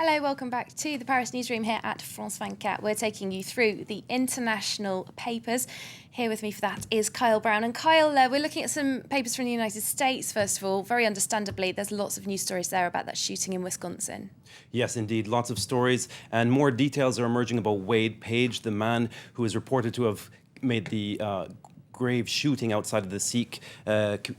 Hello, welcome back to the Paris newsroom here at France 24. We're taking you through the international papers. Here with me for that is Kyle Brown. And Kyle, we're looking at some papers from the United States, first of all. Very understandably, there's lots of news stories there about that shooting in Wisconsin. Yes, indeed. Lots of stories, and more details are emerging about Wade Page, the man who is reported to have made the grave shooting outside of the Sikh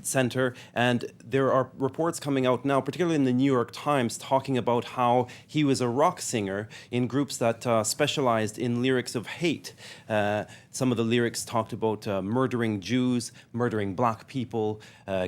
center. And there are reports coming out now, particularly in the New York Times, talking about how he was a rock singer in groups that specialized in lyrics of hate. Some of the lyrics talked about murdering Jews, murdering black people,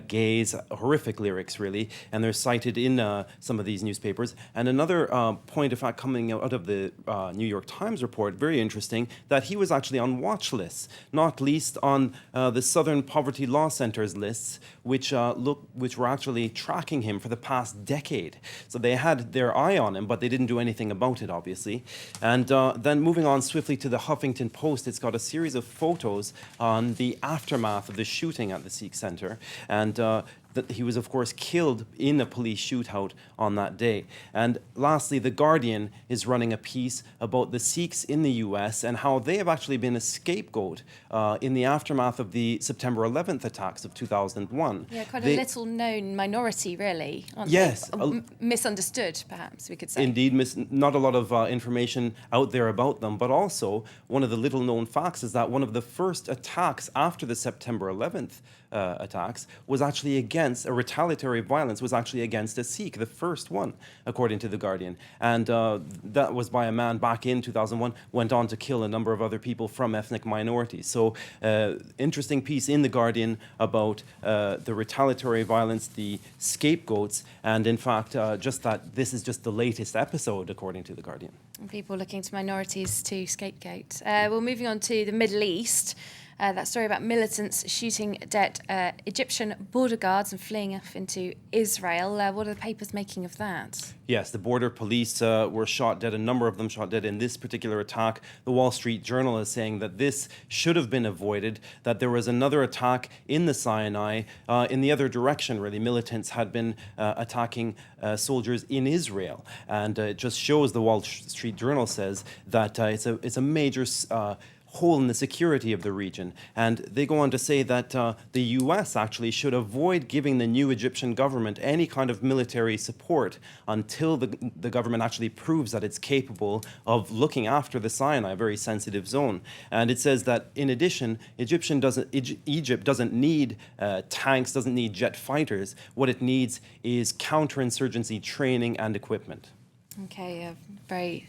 gays, horrific lyrics, really. And they're cited in some of these newspapers. And another point of fact coming out of the New York Times report, very interesting, that he was actually on watch lists, not least on the Southern Poverty Law Center's lists, which were actually tracking him for the past decade. So they had their eye on him, but they didn't do anything about it, obviously. And then moving on swiftly to the Huffington Post, it's got a series of photos on the aftermath of the shooting at the Sikh Center. And that he was, of course, killed in a police shootout on that day. And lastly, The Guardian is running a piece about the Sikhs in the US and how they have actually been a scapegoat in the aftermath of the September 11th attacks of 2001. Yeah, quite a little-known minority, really, aren't yes, they? Misunderstood, perhaps, we could say. Indeed, not a lot of information out there about them, but also one of the little-known facts is that one of the first attacks after the September 11th attacks was actually against, a retaliatory violence was actually against a Sikh, the first one, according to The Guardian. And that was by a man back in 2001, went on to kill a number of other people from ethnic minorities. So interesting piece in The Guardian about the retaliatory violence, the scapegoats, and in fact, just that this is just the latest episode, according to The Guardian. People looking to minorities to scapegoat. Well, moving on to the Middle East. That story about militants shooting dead Egyptian border guards and fleeing off into Israel. What are the papers making of that? Yes, the border police were shot dead, a number of them shot dead in this particular attack. The Wall Street Journal is saying that this should have been avoided, that there was another attack in the Sinai in the other direction, really. Militants had been attacking soldiers in Israel. And it just shows, the Wall Street Journal says, that it's a major hole in the security of the region. And they go on to say that the US actually should avoid giving the new Egyptian government any kind of military support until the government actually proves that it's capable of looking after the Sinai, a very sensitive zone. And it says that, in addition, Egypt doesn't need tanks, doesn't need jet fighters. What it needs is counterinsurgency training and equipment. Okay, very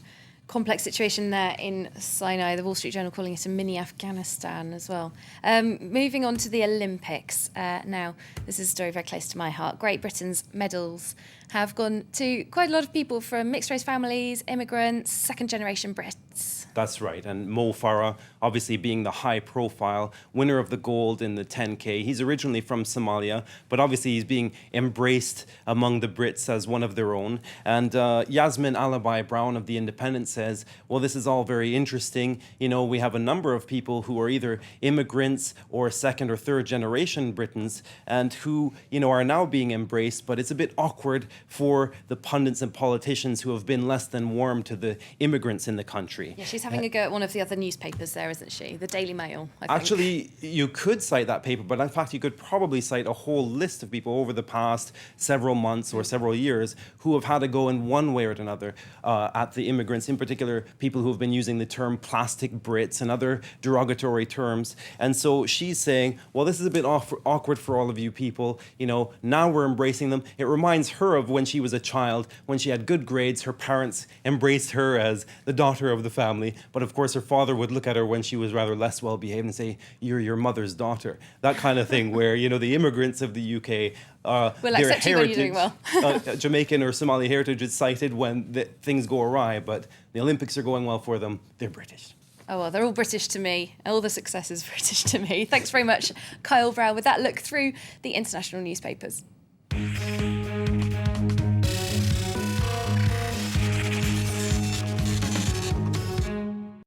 complex situation there in Sinai. The Wall Street Journal calling it a mini Afghanistan as well. Moving on to the Olympics. Now, this is a story very close to my heart. Great Britain's medals have gone to quite a lot of people from mixed-race families, immigrants, second-generation Brits. That's right. And Mo Farah, obviously being the high-profile winner of the gold in the 10K. He's originally from Somalia, but obviously he's being embraced among the Brits as one of their own. And Yasmin Alabai Brown of The Independent says, well, this is all very interesting. You know, we have a number of people who are either immigrants or second or third generation Britons and who, you know, are now being embraced, but it's a bit awkward for the pundits and politicians who have been less than warm to the immigrants in the country. Yeah, she's having a go at one of the other newspapers there, isn't she? The Daily Mail, I think. Actually, you could cite that paper, but in fact, you could probably cite a whole list of people over the past several months or several years who have had a go in one way or another at the immigrants, in particular, people who have been using the term plastic Brits and other derogatory terms. And so she's saying, well, this is a bit awkward for all of you people. You know, now we're embracing them. It reminds her of when she was a child, when she had good grades, her parents embraced her as the daughter of the family. But of course, her father would look at her when she was rather less well-behaved and say, you're your mother's daughter. That kind of thing where, you know, the immigrants of the UK, we'll their accept you when you're doing well. Jamaican or Somali heritage is cited when things go awry, but the Olympics are going well for them. They're British. Oh, well, they're all British to me. All the success is British to me. Thanks very much, Kyle Brown, with that look through the international newspapers.